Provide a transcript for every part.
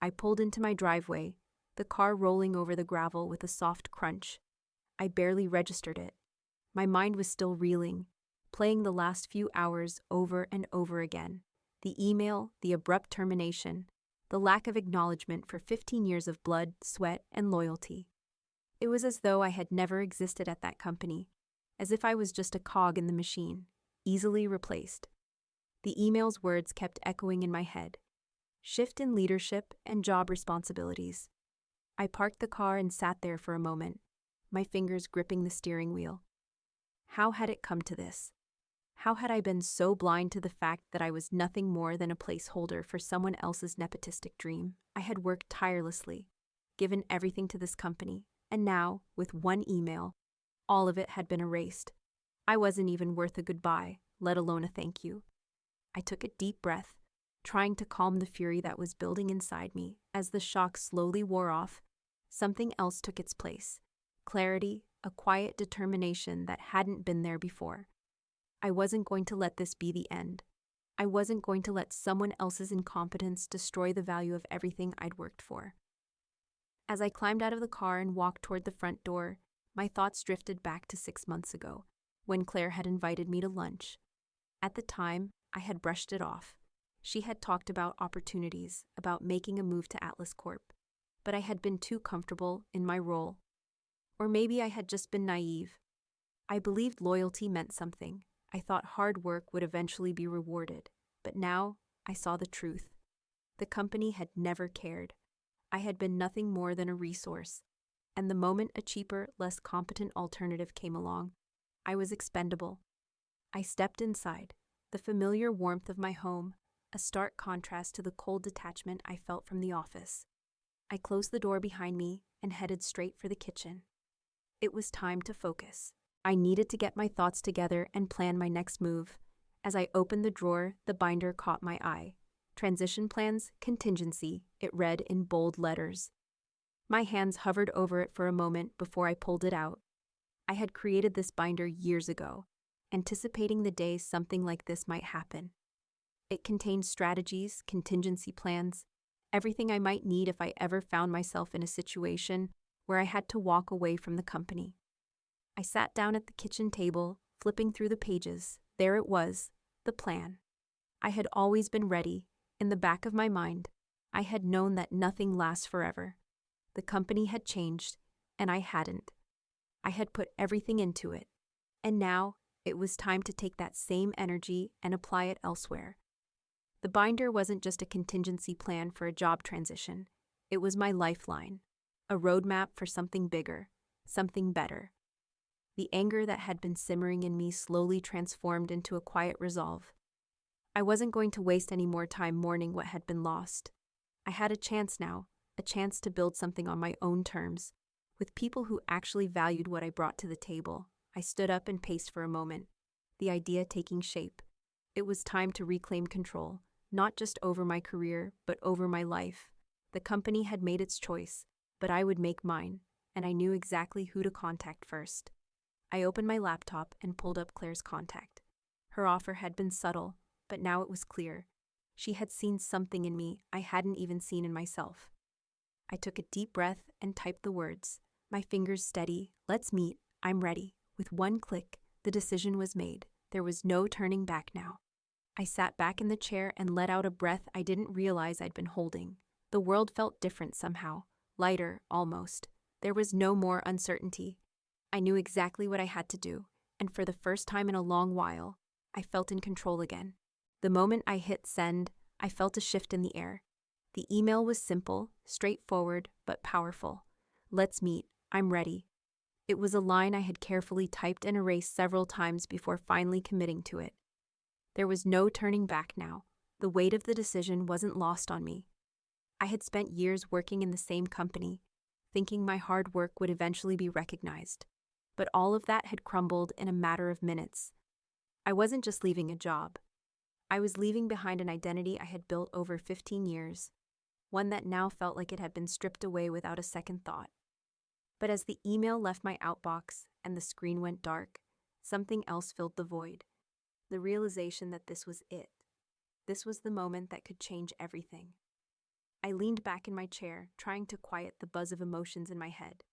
I pulled into my driveway, the car rolling over the gravel with a soft crunch. I barely registered it. My mind was still reeling, playing the last few hours over and over again. The email, the abrupt termination, the lack of acknowledgement for 15 years of blood, sweat, and loyalty. It was as though I had never existed at that company, as if I was just a cog in the machine, easily replaced. The email's words kept echoing in my head. Shift in leadership and job responsibilities. I parked the car and sat there for a moment, my fingers gripping the steering wheel. How had it come to this? How had I been so blind to the fact that I was nothing more than a placeholder for someone else's nepotistic dream? I had worked tirelessly, given everything to this company, and now, with one email, all of it had been erased. I wasn't even worth a goodbye, let alone a thank you. I took a deep breath, trying to calm the fury that was building inside me. As the shock slowly wore off, something else took its place. Clarity, a quiet determination that hadn't been there before. I wasn't going to let this be the end. I wasn't going to let someone else's incompetence destroy the value of everything I'd worked for. As I climbed out of the car and walked toward the front door, my thoughts drifted back to 6 months ago, when Claire had invited me to lunch. At the time, I had brushed it off. She had talked about opportunities, about making a move to Atlas Corp, but I had been too comfortable in my role. Or maybe I had just been naive. I believed loyalty meant something. I thought hard work would eventually be rewarded, but now I saw the truth. The company had never cared. I had been nothing more than a resource, and the moment a cheaper, less competent alternative came along, I was expendable. I stepped inside, the familiar warmth of my home, a stark contrast to the cold detachment I felt from the office. I closed the door behind me and headed straight for the kitchen. It was time to focus. I needed to get my thoughts together and plan my next move. As I opened the drawer, the binder caught my eye. Transition plans, contingency, it read in bold letters. My hands hovered over it for a moment before I pulled it out. I had created this binder years ago, anticipating the day something like this might happen. It contained strategies, contingency plans, everything I might need if I ever found myself in a situation where I had to walk away from the company. I sat down at the kitchen table, flipping through the pages. There it was, the plan. I had always been ready. In the back of my mind, I had known that nothing lasts forever. The company had changed, and I hadn't. I had put everything into it, and now it was time to take that same energy and apply it elsewhere. The binder wasn't just a contingency plan for a job transition. It was my lifeline, a roadmap for something bigger, something better. The anger that had been simmering in me slowly transformed into a quiet resolve. I wasn't going to waste any more time mourning what had been lost. I had a chance now, a chance to build something on my own terms, with people who actually valued what I brought to the table. I stood up and paced for a moment, the idea taking shape. It was time to reclaim control, not just over my career, but over my life. The company had made its choice, but I would make mine, and I knew exactly who to contact first. I opened my laptop and pulled up Claire's contact. Her offer had been subtle, but now it was clear. She had seen something in me I hadn't even seen in myself. I took a deep breath and typed the words, my fingers steady. Let's meet. I'm ready. With one click, the decision was made. There was no turning back now. I sat back in the chair and let out a breath I didn't realize I'd been holding. The world felt different somehow, lighter, almost. There was no more uncertainty. I knew exactly what I had to do, and for the first time in a long while, I felt in control again. The moment I hit send, I felt a shift in the air. The email was simple, straightforward, but powerful. Let's meet. I'm ready. It was a line I had carefully typed and erased several times before finally committing to it. There was no turning back now. The weight of the decision wasn't lost on me. I had spent years working in the same company, thinking my hard work would eventually be recognized. But all of that had crumbled in a matter of minutes. I wasn't just leaving a job. I was leaving behind an identity I had built over 15 years, one that now felt like it had been stripped away without a second thought. But as the email left my outbox and the screen went dark, something else filled the void. The realization that this was it. This was the moment that could change everything. I leaned back in my chair, trying to quiet the buzz of emotions in my head.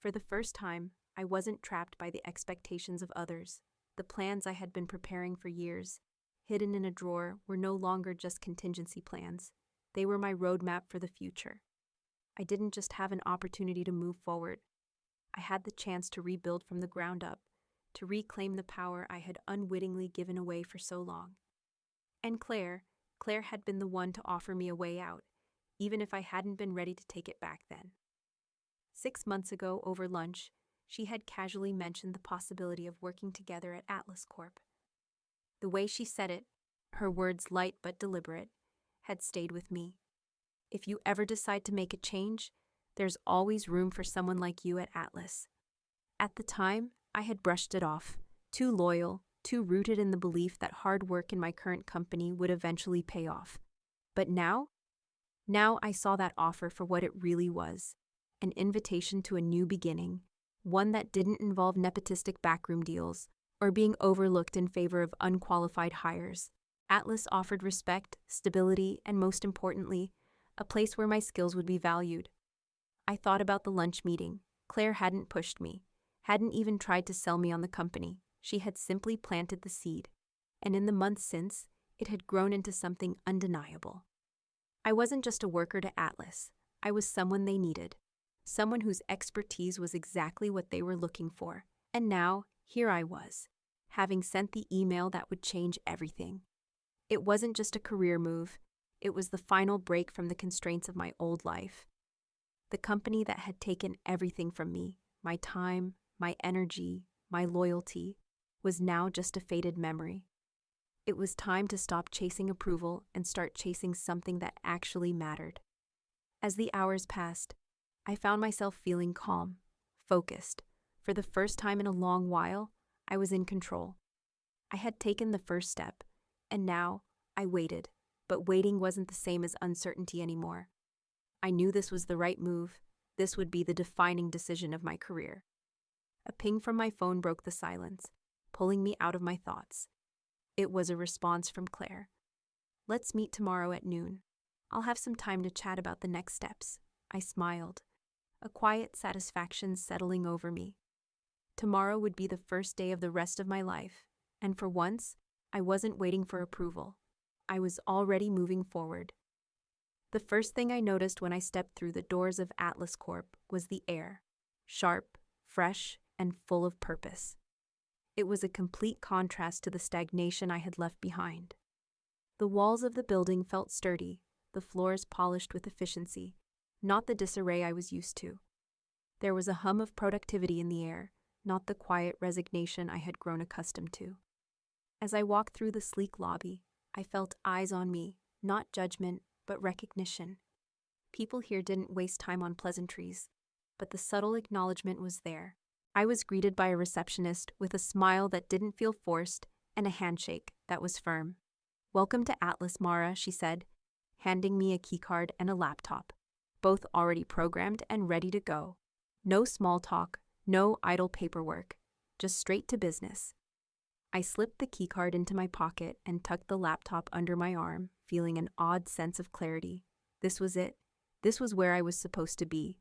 For the first time, I wasn't trapped by the expectations of others. The plans I had been preparing for years, hidden in a drawer, were no longer just contingency plans. They were my roadmap for the future. I didn't just have an opportunity to move forward. I had the chance to rebuild from the ground up, to reclaim the power I had unwittingly given away for so long. And Claire had been the one to offer me a way out, even if I hadn't been ready to take it back then. 6 months ago, over lunch, she had casually mentioned the possibility of working together at Atlas Corp. The way she said it, her words light but deliberate, had stayed with me. If you ever decide to make a change, there's always room for someone like you at Atlas. At the time, I had brushed it off, too loyal, too rooted in the belief that hard work in my current company would eventually pay off. But now I saw that offer for what it really was, an invitation to a new beginning, one that didn't involve nepotistic backroom deals or being overlooked in favor of unqualified hires. Atlas offered respect, stability, and most importantly, a place where my skills would be valued. I thought about the lunch meeting. Claire hadn't pushed me, hadn't even tried to sell me on the company. She had simply planted the seed, and in the months since, it had grown into something undeniable. I wasn't just a worker to Atlas. I was someone they needed, someone whose expertise was exactly what they were looking for. And now, here I was, having sent the email that would change everything. It wasn't just a career move. It was the final break from the constraints of my old life. The company that had taken everything from me, my time, my energy, my loyalty, was now just a faded memory. It was time to stop chasing approval and start chasing something that actually mattered. As the hours passed, I found myself feeling calm, focused. For the first time in a long while, I was in control. I had taken the first step, and now I waited. But waiting wasn't the same as uncertainty anymore. I knew this was the right move. This would be the defining decision of my career. A ping from my phone broke the silence, pulling me out of my thoughts. It was a response from Claire. "Let's meet tomorrow at noon. I'll have some time to chat about the next steps." I smiled, a quiet satisfaction settling over me. Tomorrow would be the first day of the rest of my life, and for once, I wasn't waiting for approval. I was already moving forward. The first thing I noticed when I stepped through the doors of Atlas Corp was the air, sharp, fresh, and full of purpose. It was a complete contrast to the stagnation I had left behind. The walls of the building felt sturdy, the floors polished with efficiency, not the disarray I was used to. There was a hum of productivity in the air, not the quiet resignation I had grown accustomed to. As I walked through the sleek lobby, I felt eyes on me, not judgment, but recognition. People here didn't waste time on pleasantries, but the subtle acknowledgement was there. I was greeted by a receptionist with a smile that didn't feel forced and a handshake that was firm. "Welcome to Atlas, Mara," she said, handing me a keycard and a laptop, both already programmed and ready to go. No small talk, no idle paperwork, just straight to business. I slipped the keycard into my pocket and tucked the laptop under my arm, feeling an odd sense of clarity. This was it. This was where I was supposed to be.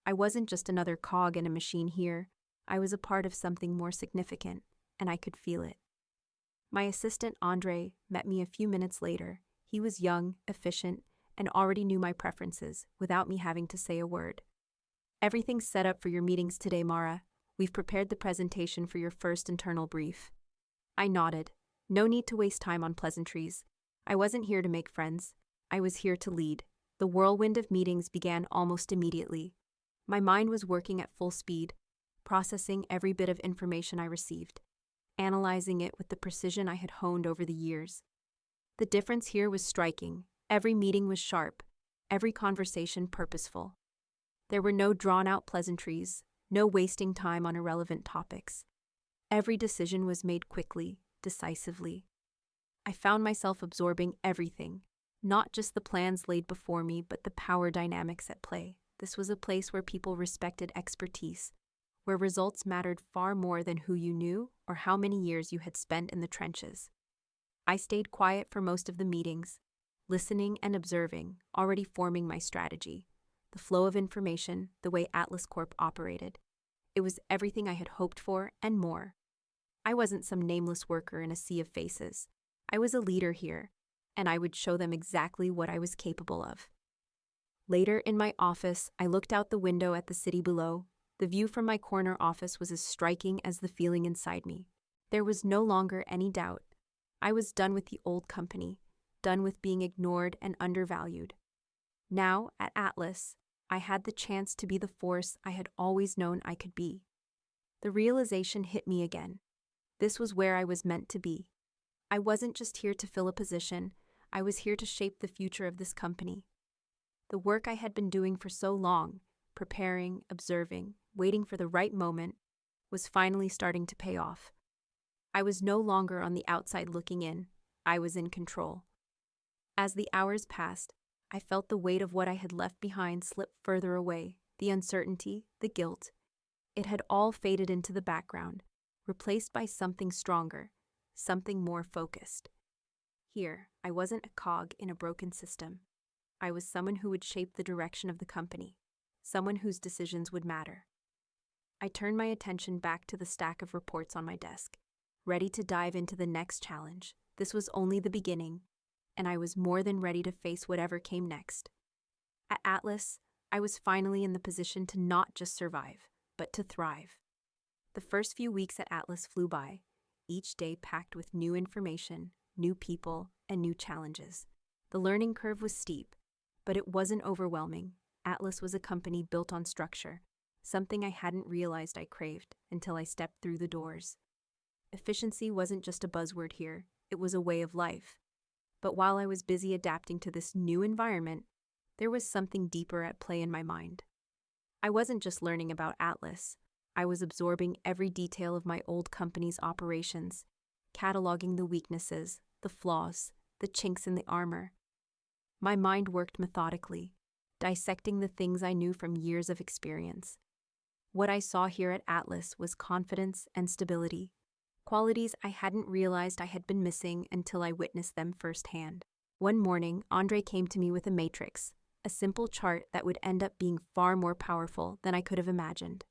I wasn't just another cog in a machine here. I was a part of something more significant, and I could feel it. My assistant, Andre, met me a few minutes later. He was young, efficient, and already knew my preferences without me having to say a word. "Everything's set up for your meetings today, Mara. We've prepared the presentation for your first internal brief." I nodded. No need to waste time on pleasantries. I wasn't here to make friends. I was here to lead. The whirlwind of meetings began almost immediately. My mind was working at full speed, processing every bit of information I received, analyzing it with the precision I had honed over the years. The difference here was striking. Every meeting was sharp, every conversation purposeful. There were no drawn-out pleasantries, no wasting time on irrelevant topics. Every decision was made quickly, decisively. I found myself absorbing everything, not just the plans laid before me, but the power dynamics at play. This was a place where people respected expertise, where results mattered far more than who you knew or how many years you had spent in the trenches. I stayed quiet for most of the meetings, listening and observing, already forming my strategy. The flow of information, the way Atlas Corp operated. It was everything I had hoped for and more. I wasn't some nameless worker in a sea of faces. I was a leader here, and I would show them exactly what I was capable of. Later in my office, I looked out the window at the city below. The view from my corner office was as striking as the feeling inside me. There was no longer any doubt. I was done with the old company, done with being ignored and undervalued. Now, at Atlas, I had the chance to be the force I had always known I could be. The realization hit me again. This was where I was meant to be. I wasn't just here to fill a position, I was here to shape the future of this company. The work I had been doing for so long, preparing, observing, waiting for the right moment, was finally starting to pay off. I was no longer on the outside looking in, I was in control. As the hours passed, I felt the weight of what I had left behind slip further away, the uncertainty, the guilt. It had all faded into the background, replaced by something stronger, something more focused. Here, I wasn't a cog in a broken system. I was someone who would shape the direction of the company, someone whose decisions would matter. I turned my attention back to the stack of reports on my desk, ready to dive into the next challenge. This was only the beginning, and I was more than ready to face whatever came next. At Atlas, I was finally in the position to not just survive, but to thrive. The first few weeks at Atlas flew by, each day packed with new information, new people, and new challenges. The learning curve was steep, but it wasn't overwhelming. Atlas was a company built on structure, something I hadn't realized I craved until I stepped through the doors. Efficiency wasn't just a buzzword here, it was a way of life. But while I was busy adapting to this new environment, there was something deeper at play in my mind. I wasn't just learning about Atlas, I was absorbing every detail of my old company's operations, cataloging the weaknesses, the flaws, the chinks in the armor. My mind worked methodically, dissecting the things I knew from years of experience. What I saw here at Atlas was confidence and stability, qualities I hadn't realized I had been missing until I witnessed them firsthand. One morning, Andre came to me with a matrix, a simple chart that would end up being far more powerful than I could have imagined.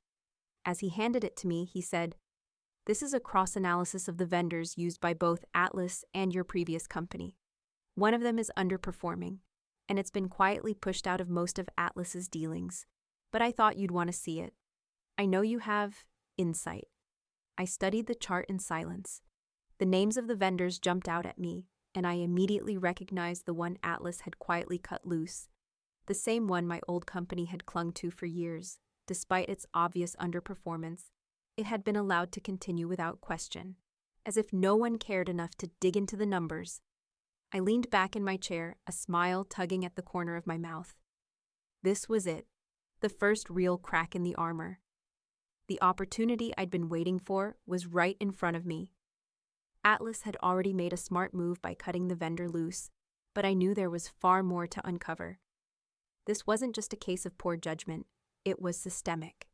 As he handed it to me, he said, "This is a cross-analysis of the vendors used by both Atlas and your previous company. One of them is underperforming, and it's been quietly pushed out of most of Atlas's dealings, but I thought you'd want to see it. I know you have insight." I studied the chart in silence. The names of the vendors jumped out at me, and I immediately recognized the one Atlas had quietly cut loose, the same one my old company had clung to for years. Despite its obvious underperformance, it had been allowed to continue without question, as if no one cared enough to dig into the numbers. I leaned back in my chair, a smile tugging at the corner of my mouth. This was it, the first real crack in the armor. The opportunity I'd been waiting for was right in front of me. Atlas had already made a smart move by cutting the vendor loose, but I knew there was far more to uncover. This wasn't just a case of poor judgment, it was systemic.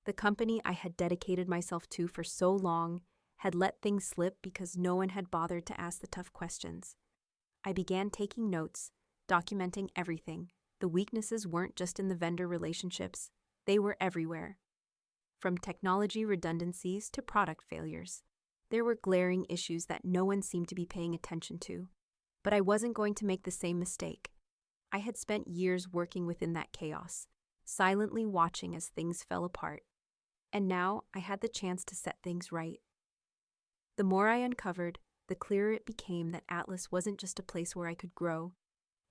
The company I had dedicated myself to for so long had let things slip because no one had bothered to ask the tough questions. I began taking notes, documenting everything. The weaknesses weren't just in the vendor relationships, they were everywhere. From technology redundancies to product failures, there were glaring issues that no one seemed to be paying attention to. But I wasn't going to make the same mistake. I had spent years working within that chaos, silently watching as things fell apart. And now I had the chance to set things right. The more I uncovered, the clearer it became that Atlas wasn't just a place where I could grow.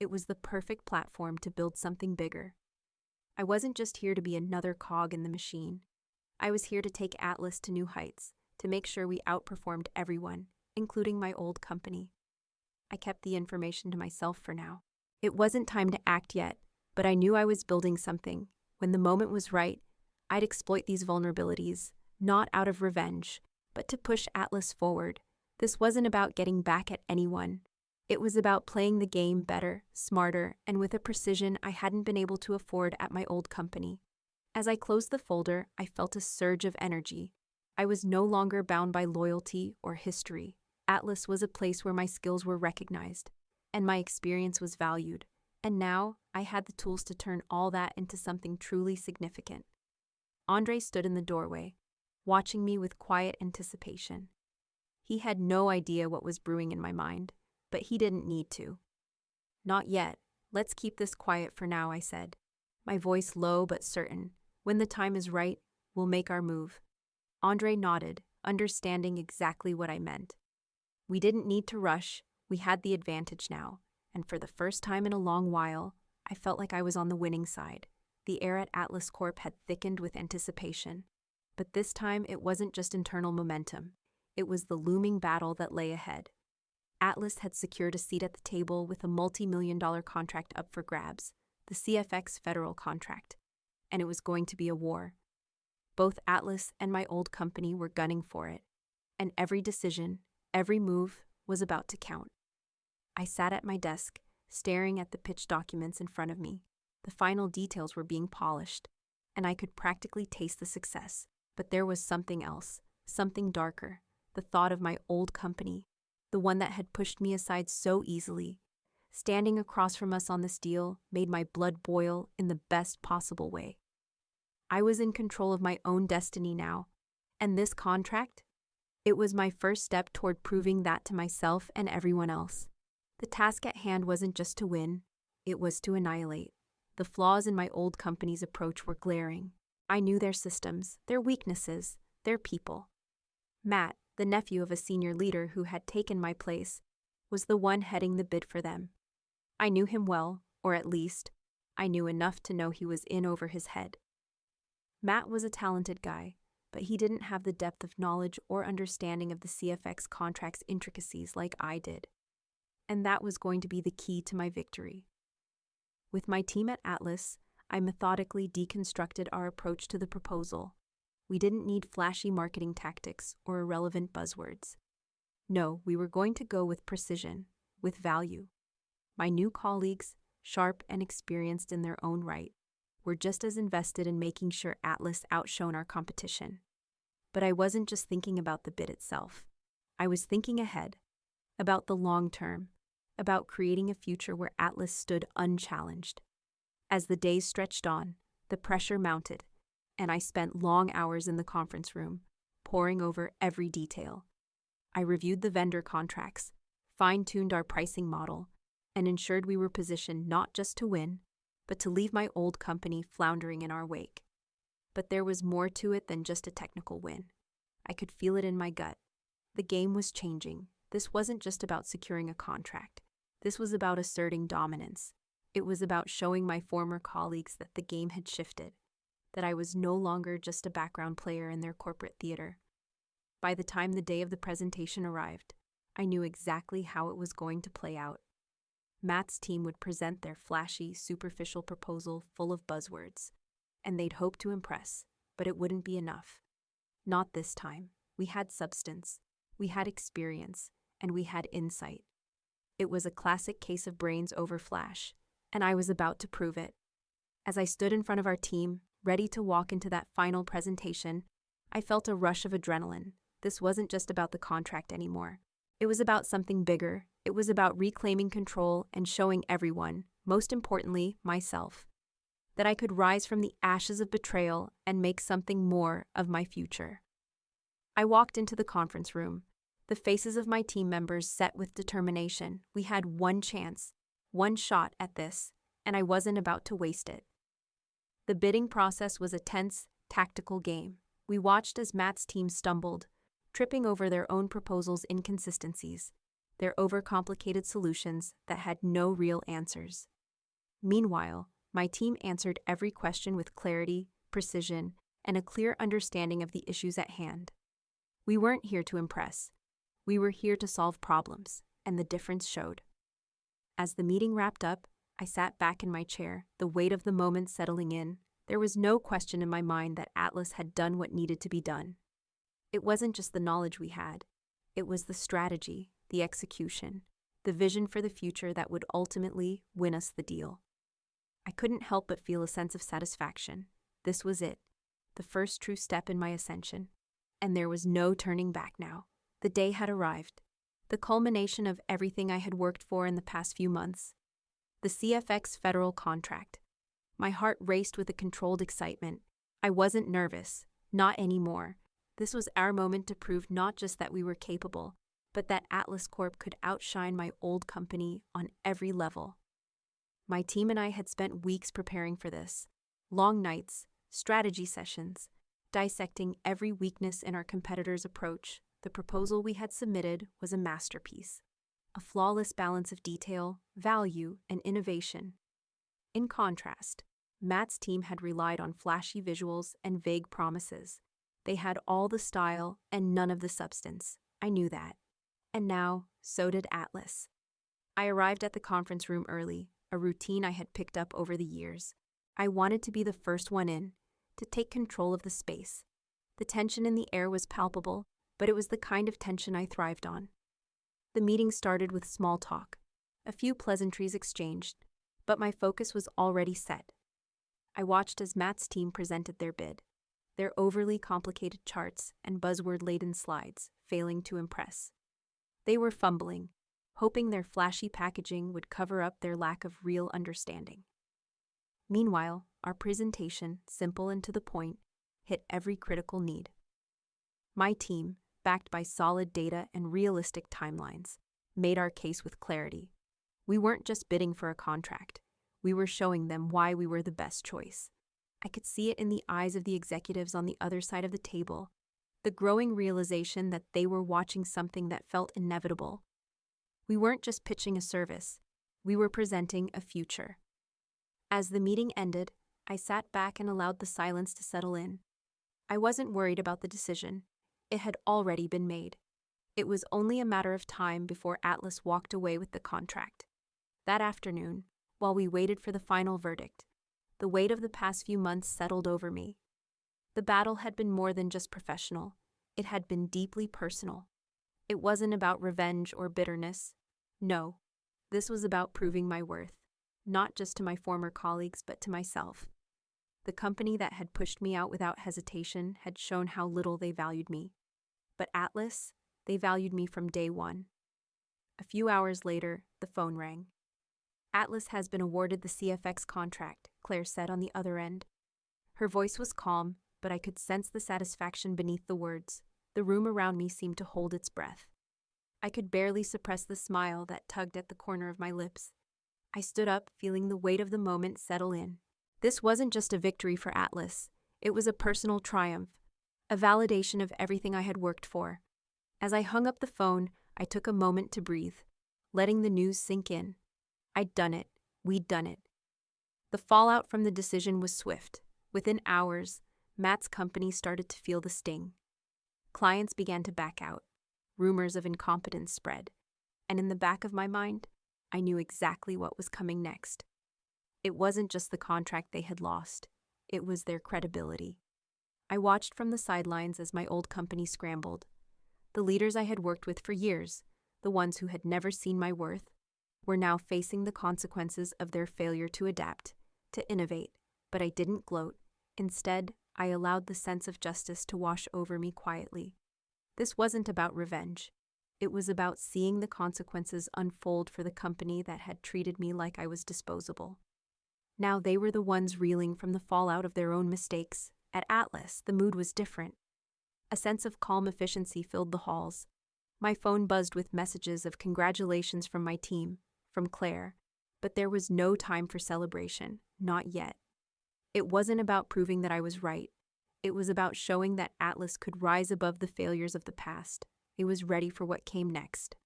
It was the perfect platform to build something bigger. I wasn't just here to be another cog in the machine. I was here to take Atlas to new heights, to make sure we outperformed everyone, including my old company. I kept the information to myself for now. It wasn't time to act yet, but I knew I was building something. When the moment was right, I'd exploit these vulnerabilities, not out of revenge, but to push Atlas forward. This wasn't about getting back at anyone. It was about playing the game better, smarter, and with a precision I hadn't been able to afford at my old company. As I closed the folder, I felt a surge of energy. I was no longer bound by loyalty or history. Atlas was a place where my skills were recognized, and my experience was valued, and now I had the tools to turn all that into something truly significant. Andre stood in the doorway, watching me with quiet anticipation. He had no idea what was brewing in my mind, but he didn't need to. "Not yet. Let's keep this quiet for now," I said, my voice low but certain. "When the time is right, we'll make our move." Andre nodded, understanding exactly what I meant. We didn't need to rush. We had the advantage now, and for the first time in a long while, I felt like I was on the winning side. The air at Atlas Corp had thickened with anticipation. But this time, it wasn't just internal momentum. It was the looming battle that lay ahead. Atlas had secured a seat at the table with a multi-million-dollar contract up for grabs, the CFX federal contract, and it was going to be a war. Both Atlas and my old company were gunning for it, and every decision, every move was about to count. I sat at my desk, staring at the pitch documents in front of me. The final details were being polished, and I could practically taste the success. But there was something else, something darker, the thought of my old company, the one that had pushed me aside so easily. Standing across from us on this deal made my blood boil in the best possible way. I was in control of my own destiny now, and this contract? It was my first step toward proving that to myself and everyone else. The task at hand wasn't just to win, it was to annihilate. The flaws in my old company's approach were glaring. I knew their systems, their weaknesses, their people. Matt, the nephew of a senior leader who had taken my place, was the one heading the bid for them. I knew him well, or at least, I knew enough to know he was in over his head. Matt was a talented guy, but he didn't have the depth of knowledge or understanding of the CFX contract's intricacies like I did. And that was going to be the key to my victory. With my team at Atlas, I methodically deconstructed our approach to the proposal. We didn't need flashy marketing tactics or irrelevant buzzwords. No, we were going to go with precision, with value. My new colleagues, sharp and experienced in their own right, were just as invested in making sure Atlas outshone our competition. But I wasn't just thinking about the bid itself. I was thinking ahead, about the long term, about creating a future where Atlas stood unchallenged. As the days stretched on, the pressure mounted, and I spent long hours in the conference room, poring over every detail. I reviewed the vendor contracts, fine-tuned our pricing model, and ensured we were positioned not just to win, but to leave my old company floundering in our wake. But there was more to it than just a technical win. I could feel it in my gut. The game was changing. This wasn't just about securing a contract. This was about asserting dominance. It was about showing my former colleagues that the game had shifted, that I was no longer just a background player in their corporate theater. By the time the day of the presentation arrived, I knew exactly how it was going to play out. Matt's team would present their flashy, superficial proposal full of buzzwords, and they'd hope to impress, but it wouldn't be enough. Not this time. We had substance, we had experience, and we had insight. It was a classic case of brains over flash, and I was about to prove it. As I stood in front of our team, ready to walk into that final presentation, I felt a rush of adrenaline. This wasn't just about the contract anymore. It was about something bigger. It was about reclaiming control and showing everyone, most importantly, myself, that I could rise from the ashes of betrayal and make something more of my future. I walked into the conference room, the faces of my team members set with determination. We had one chance, one shot at this, and I wasn't about to waste it. The bidding process was a tense, tactical game. We watched as Matt's team stumbled, tripping over their own proposal's inconsistencies, their overcomplicated solutions that had no real answers. Meanwhile, my team answered every question with clarity, precision, and a clear understanding of the issues at hand. We weren't here to impress. We were here to solve problems, and the difference showed. As the meeting wrapped up, I sat back in my chair, the weight of the moment settling in. There was no question in my mind that Atlas had done what needed to be done. It wasn't just the knowledge we had. It was the strategy, the execution, the vision for the future that would ultimately win us the deal. I couldn't help but feel a sense of satisfaction. This was it, the first true step in my ascension. And there was no turning back now. The day had arrived. The culmination of everything I had worked for in the past few months. The CFX federal contract. My heart raced with a controlled excitement. I wasn't nervous, not anymore. This was our moment to prove not just that we were capable, but that Atlas Corp could outshine my old company on every level. My team and I had spent weeks preparing for this. Long nights, strategy sessions, dissecting every weakness in our competitors' approach. The proposal we had submitted was a masterpiece. A flawless balance of detail, value, and innovation. In contrast, Matt's team had relied on flashy visuals and vague promises. They had all the style and none of the substance. I knew that. And now, so did Atlas. I arrived at the conference room early, a routine I had picked up over the years. I wanted to be the first one in, to take control of the space. The tension in the air was palpable, but it was the kind of tension I thrived on. The meeting started with small talk, a few pleasantries exchanged, but my focus was already set. I watched as Matt's team presented their bid, their overly complicated charts and buzzword-laden slides failing to impress. They were fumbling, hoping their flashy packaging would cover up their lack of real understanding. Meanwhile, our presentation, simple and to the point, hit every critical need. My team, backed by solid data and realistic timelines, made our case with clarity. We weren't just bidding for a contract. We were showing them why we were the best choice. I could see it in the eyes of the executives on the other side of the table, the growing realization that they were watching something that felt inevitable. We weren't just pitching a service. We were presenting a future. As the meeting ended, I sat back and allowed the silence to settle in. I wasn't worried about the decision. It had already been made. It was only a matter of time before Atlas walked away with the contract. That afternoon, while we waited for the final verdict, the weight of the past few months settled over me. The battle had been more than just professional. It had been deeply personal. It wasn't about revenge or bitterness. No, this was about proving my worth, not just to my former colleagues but to myself. The company that had pushed me out without hesitation had shown how little they valued me. But Atlas, they valued me from day one. A few hours later, the phone rang. Atlas has been awarded the CFX contract, Claire said on the other end. Her voice was calm, but I could sense the satisfaction beneath the words. The room around me seemed to hold its breath. I could barely suppress the smile that tugged at the corner of my lips. I stood up, feeling the weight of the moment settle in. This wasn't just a victory for Atlas. It was a personal triumph, a validation of everything I had worked for. As I hung up the phone, I took a moment to breathe, letting the news sink in. I'd done it. We'd done it. The fallout from the decision was swift. Within hours, Matt's company started to feel the sting. Clients began to back out. Rumors of incompetence spread. And in the back of my mind, I knew exactly what was coming next. It wasn't just the contract they had lost. It was their credibility. I watched from the sidelines as my old company scrambled. The leaders I had worked with for years, the ones who had never seen my worth, were now facing the consequences of their failure to adapt, to innovate. But I didn't gloat. Instead, I allowed the sense of justice to wash over me quietly. This wasn't about revenge. It was about seeing the consequences unfold for the company that had treated me like I was disposable. Now they were the ones reeling from the fallout of their own mistakes. At Atlas, the mood was different. A sense of calm efficiency filled the halls. My phone buzzed with messages of congratulations from my team, from Claire, but there was no time for celebration, not yet. It wasn't about proving that I was right. It was about showing that Atlas could rise above the failures of the past. It was ready for what came next.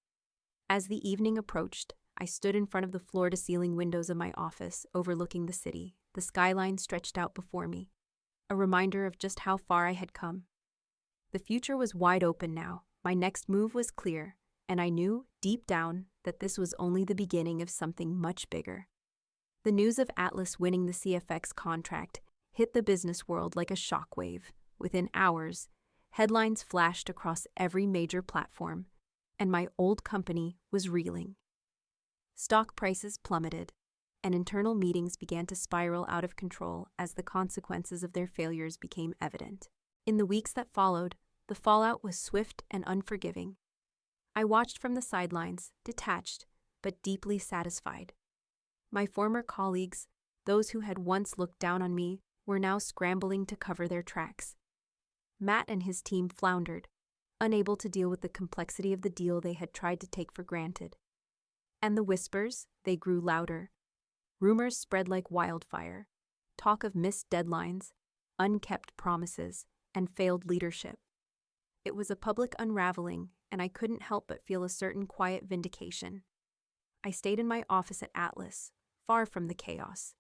As the evening approached, I stood in front of the floor-to-ceiling windows of my office, overlooking the city. The skyline stretched out before me, a reminder of just how far I had come. The future was wide open now. My next move was clear, and I knew, deep down, that this was only the beginning of something much bigger. The news of Atlas winning the CFX contract hit the business world like a shockwave. Within hours, headlines flashed across every major platform, and my old company was reeling. Stock prices plummeted, and internal meetings began to spiral out of control as the consequences of their failures became evident. In the weeks that followed, the fallout was swift and unforgiving. I watched from the sidelines, detached, but deeply satisfied. My former colleagues, those who had once looked down on me, were now scrambling to cover their tracks. Matt and his team floundered, unable to deal with the complexity of the deal they had tried to take for granted. And the whispers, they grew louder. Rumors spread like wildfire. Talk of missed deadlines, unkept promises, and failed leadership. It was a public unraveling, and I couldn't help but feel a certain quiet vindication. I stayed in my office at Atlas, far from the chaos.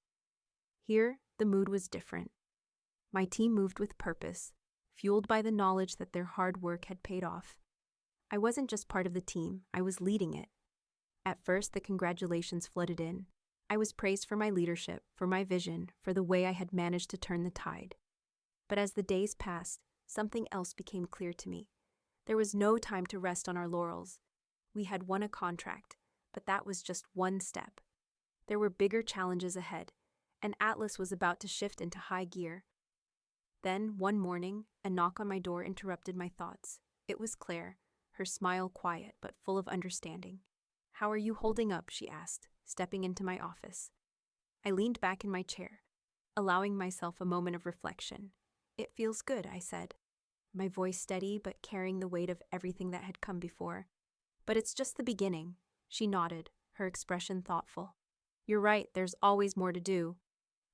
Here, the mood was different. My team moved with purpose, fueled by the knowledge that their hard work had paid off. I wasn't just part of the team, I was leading it. At first, the congratulations flooded in. I was praised for my leadership, for my vision, for the way I had managed to turn the tide. But as the days passed, something else became clear to me. There was no time to rest on our laurels. We had won a contract, but that was just one step. There were bigger challenges ahead, and Atlas was about to shift into high gear. Then, one morning, a knock on my door interrupted my thoughts. It was Claire, her smile quiet but full of understanding. "How are you holding up?" she asked, stepping into my office. I leaned back in my chair, allowing myself a moment of reflection. "It feels good," I said, my voice steady but carrying the weight of everything that had come before. "But it's just the beginning." She nodded, her expression thoughtful. "You're right, there's always more to do.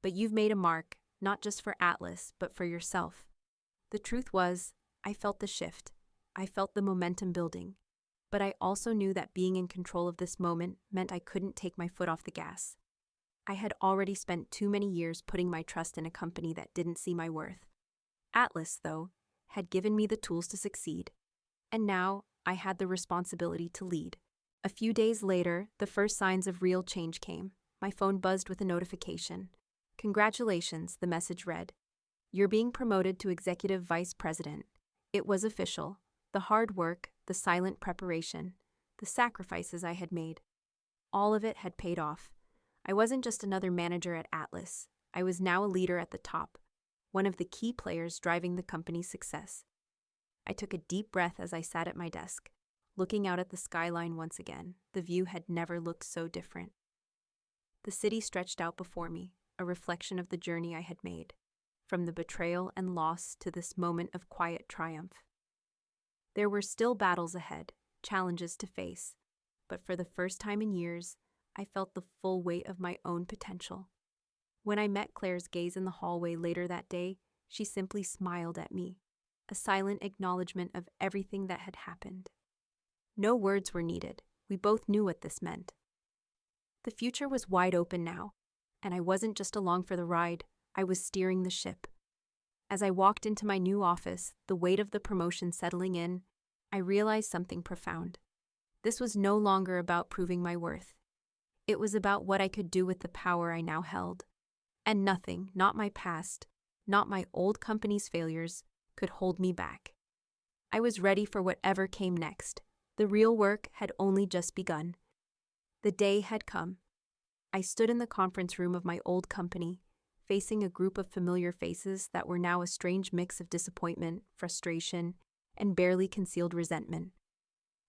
But you've made a mark, not just for Atlas, but for yourself." The truth was, I felt the shift. I felt the momentum building. But I also knew that being in control of this moment meant I couldn't take my foot off the gas. I had already spent too many years putting my trust in a company that didn't see my worth. Atlas, though, had given me the tools to succeed. And now I had the responsibility to lead. A few days later, the first signs of real change came. My phone buzzed with a notification. "Congratulations," the message read. "You're being promoted to Executive Vice President." It was official. The hard work, the silent preparation, the sacrifices I had made, all of it had paid off. I wasn't just another manager at Atlas. I was now a leader at the top, one of the key players driving the company's success. I took a deep breath as I sat at my desk, looking out at the skyline once again. The view had never looked so different. The city stretched out before me, a reflection of the journey I had made, from the betrayal and loss to this moment of quiet triumph. There were still battles ahead, challenges to face, but for the first time in years, I felt the full weight of my own potential. When I met Claire's gaze in the hallway later that day, she simply smiled at me, a silent acknowledgement of everything that had happened. No words were needed. We both knew what this meant. The future was wide open now, and I wasn't just along for the ride, I was steering the ship. As I walked into my new office, the weight of the promotion settling in, I realized something profound. This was no longer about proving my worth. It was about what I could do with the power I now held. And nothing, not my past, not my old company's failures, could hold me back. I was ready for whatever came next. The real work had only just begun. The day had come. I stood in the conference room of my old company, facing a group of familiar faces that were now a strange mix of disappointment, frustration, and barely concealed resentment.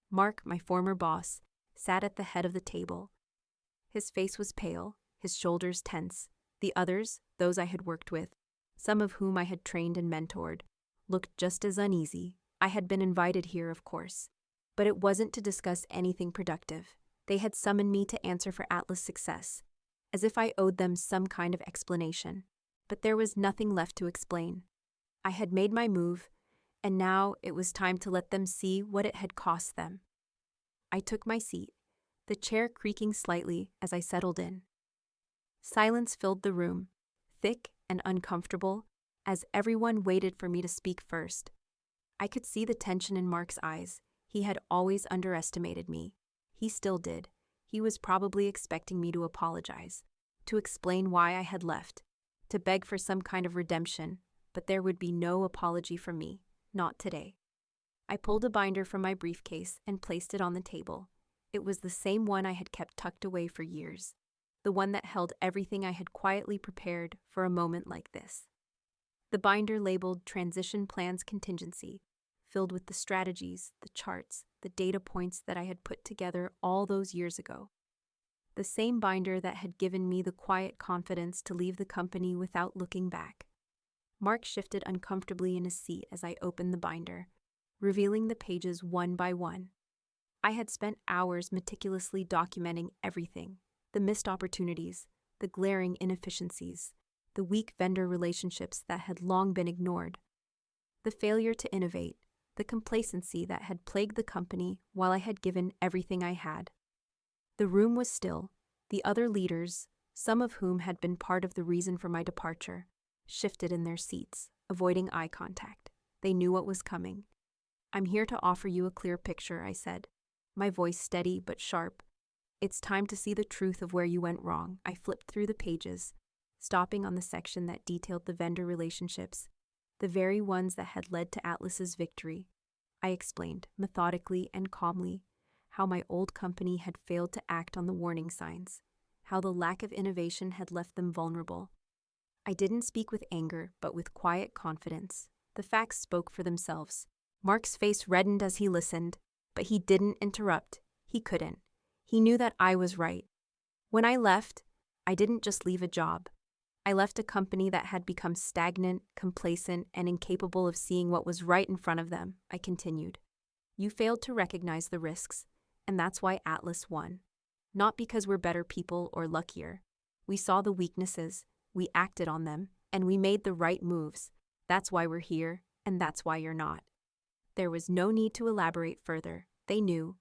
Mark, my former boss, sat at the head of the table. His face was pale, his shoulders tense. The others, those I had worked with, some of whom I had trained and mentored, looked just as uneasy. I had been invited here, of course, but it wasn't to discuss anything productive. They had summoned me to answer for Atlas' success, as if I owed them some kind of explanation. But there was nothing left to explain. I had made my move, and now it was time to let them see what it had cost them. I took my seat, the chair creaking slightly as I settled in. Silence filled the room, thick and uncomfortable, as everyone waited for me to speak first. I could see the tension in Mark's eyes. He had always underestimated me. He still did. He was probably expecting me to apologize, to explain why I had left, to beg for some kind of redemption, but there would be no apology from me, not today. I pulled a binder from my briefcase and placed it on the table. It was the same one I had kept tucked away for years, the one that held everything I had quietly prepared for a moment like this. The binder labeled Transition Plans Contingency, filled with the strategies, the charts, the data points that I had put together all those years ago. The same binder that had given me the quiet confidence to leave the company without looking back. Mark shifted uncomfortably in his seat as I opened the binder, revealing the pages one by one. I had spent hours meticulously documenting everything: the missed opportunities, the glaring inefficiencies, the weak vendor relationships that had long been ignored, the failure to innovate, the complacency that had plagued the company while I had given everything I had. The room was still. The other leaders, some of whom had been part of the reason for my departure, shifted in their seats, avoiding eye contact. They knew what was coming. "I'm here to offer you a clear picture," I said, my voice steady but sharp. "It's time to see the truth of where you went wrong." I flipped through the pages, stopping on the section that detailed the vendor relationships, the very ones that had led to Atlas's victory. I explained, methodically and calmly, how my old company had failed to act on the warning signs, how the lack of innovation had left them vulnerable. I didn't speak with anger, but with quiet confidence. The facts spoke for themselves. Mark's face reddened as he listened, but he didn't interrupt. He couldn't. He knew that I was right. When I left, I didn't just leave a job. I left a company that had become stagnant, complacent, and incapable of seeing what was right in front of them. I continued. "You failed to recognize the risks, and that's why Atlas won. Not because we're better people or luckier. We saw the weaknesses, we acted on them, and we made the right moves. That's why we're here, and that's why you're not." There was no need to elaborate further. They knew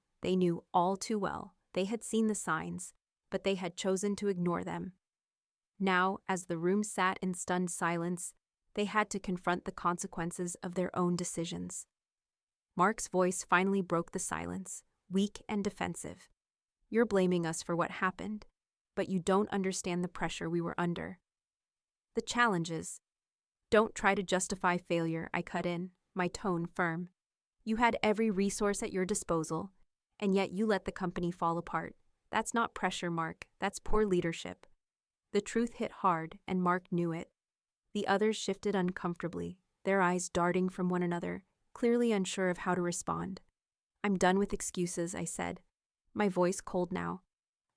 all too well. They had seen the signs, but they had chosen to ignore them. Now, as the room sat in stunned silence, they had to confront the consequences of their own decisions. Mark's voice finally broke the silence, weak and defensive. "You're blaming us for what happened, but you don't understand the pressure we were under. The challenges. Don't try to justify failure," I cut in, my tone firm. "You had every resource at your disposal, and yet you let the company fall apart. That's not pressure, Mark. That's poor leadership." The truth hit hard, and Mark knew it. The others shifted uncomfortably, their eyes darting from one another, clearly unsure of how to respond. "I'm done with excuses," I said, my voice cold now.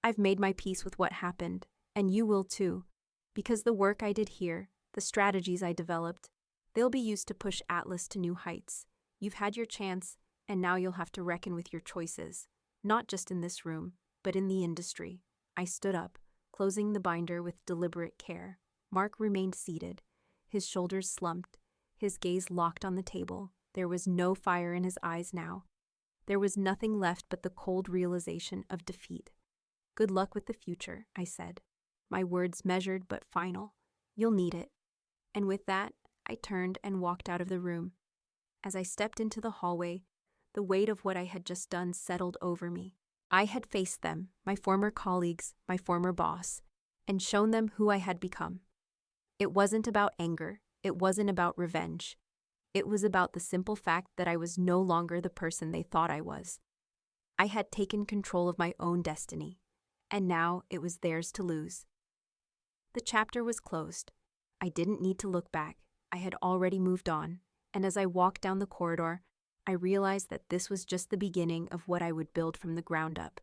"I've made my peace with what happened, and you will too, because the work I did here, the strategies I developed, they'll be used to push Atlas to new heights. You've had your chance, and now you'll have to reckon with your choices, not just in this room, but in the industry." I stood up, closing the binder with deliberate care. Mark remained seated, his shoulders slumped, his gaze locked on the table. There was no fire in his eyes now. There was nothing left but the cold realization of defeat. "Good luck with the future," I said, my words measured but final. "You'll need it." And with that, I turned and walked out of the room. As I stepped into the hallway, the weight of what I had just done settled over me. I had faced them, my former colleagues, my former boss, and shown them who I had become. It wasn't about anger. It wasn't about revenge. It was about the simple fact that I was no longer the person they thought I was. I had taken control of my own destiny, and now it was theirs to lose. The chapter was closed. I didn't need to look back. I had already moved on, and as I walked down the corridor, I realized that this was just the beginning of what I would build from the ground up.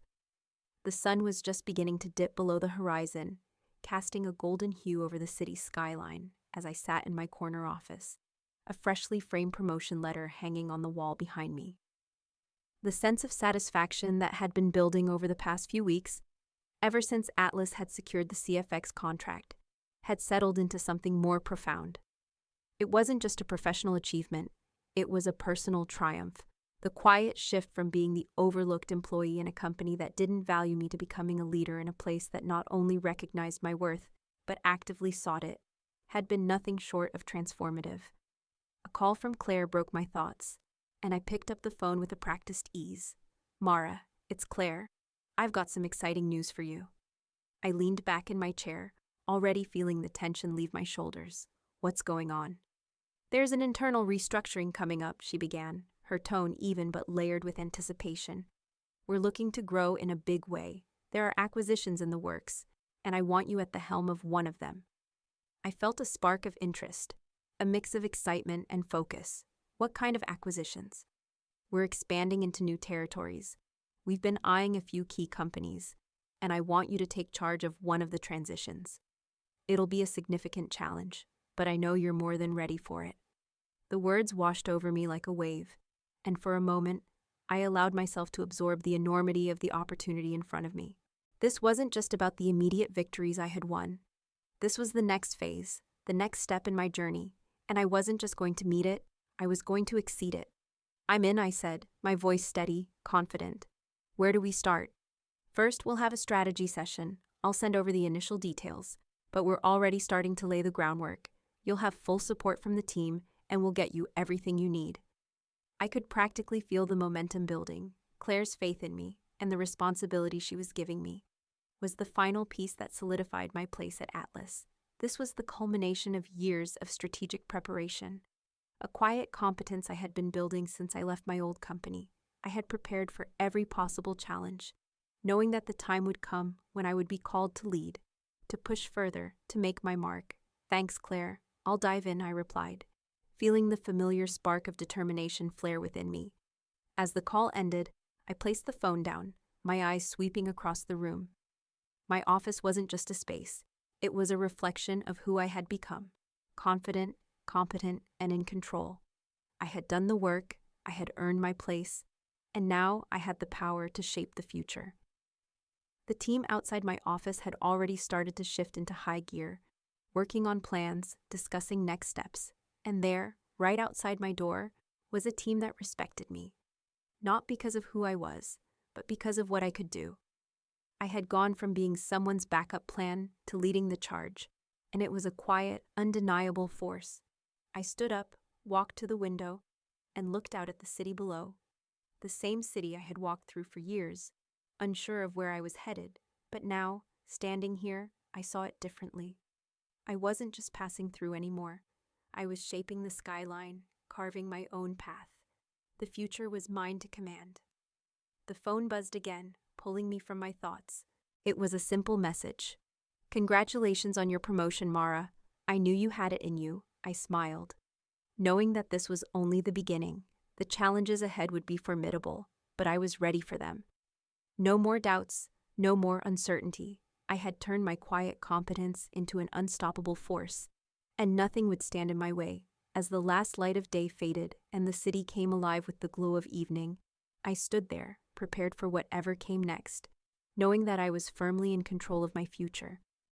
The sun was just beginning to dip below the horizon, casting a golden hue over the city skyline as I sat in my corner office, a freshly framed promotion letter hanging on the wall behind me. The sense of satisfaction that had been building over the past few weeks, ever since Atlas had secured the CFX contract, had settled into something more profound. It wasn't just a professional achievement. It was a personal triumph, the quiet shift from being the overlooked employee in a company that didn't value me to becoming a leader in a place that not only recognized my worth, but actively sought it, had been nothing short of transformative. A call from Claire broke my thoughts, and I picked up the phone with a practiced ease. "Mara, it's Claire. I've got some exciting news for you." I leaned back in my chair, already feeling the tension leave my shoulders. "What's going on?" "There's an internal restructuring coming up," she began, her tone even but layered with anticipation. "We're looking to grow in a big way. There are acquisitions in the works, and I want you at the helm of one of them." I felt a spark of interest, a mix of excitement and focus. "What kind of acquisitions?" We're expanding into new territories. We've been eyeing a few key companies, and I want you to take charge of one of the transitions. It'll be a significant challenge, but I know you're more than ready for it." The words washed over me like a wave, and for a moment, I allowed myself to absorb the enormity of the opportunity in front of me. This wasn't just about the immediate victories I had won. This was the next phase, the next step in my journey, and I wasn't just going to meet it, I was going to exceed it. "I'm in," I said, my voice steady, confident. "Where do we start?" "First, we'll have a strategy session. I'll send over the initial details, but we're already starting to lay the groundwork. You'll have full support from the team, and we'll get you everything you need." I could practically feel the momentum building. Claire's faith in me, and the responsibility she was giving me, was the final piece that solidified my place at Atlas. This was the culmination of years of strategic preparation, a quiet competence I had been building since I left my old company. I had prepared for every possible challenge, knowing that the time would come when I would be called to lead, to push further, to make my mark. "Thanks, Claire. I'll dive in," I replied, feeling the familiar spark of determination flare within me. As the call ended, I placed the phone down, my eyes sweeping across the room. My office wasn't just a space. It was a reflection of who I had become: confident, competent, and in control. I had done the work, I had earned my place, and now I had the power to shape the future. The team outside my office had already started to shift into high gear, working on plans, discussing next steps. And there, right outside my door, was a team that respected me. Not because of who I was, but because of what I could do. I had gone from being someone's backup plan to leading the charge, and it was a quiet, undeniable force. I stood up, walked to the window, and looked out at the city below. The same city I had walked through for years, unsure of where I was headed, but now, standing here, I saw it differently. I wasn't just passing through anymore. I was shaping the skyline, carving my own path. The future was mine to command. The phone buzzed again, pulling me from my thoughts. It was a simple message. "Congratulations on your promotion, Mara. I knew you had it in you," I smiled, knowing that this was only the beginning. The challenges ahead would be formidable, but I was ready for them. No more doubts, no more uncertainty. I had turned my quiet competence into an unstoppable force, and nothing would stand in my way. As the last light of day faded and the city came alive with the glow of evening, I stood there, prepared for whatever came next, knowing that I was firmly in control of my future.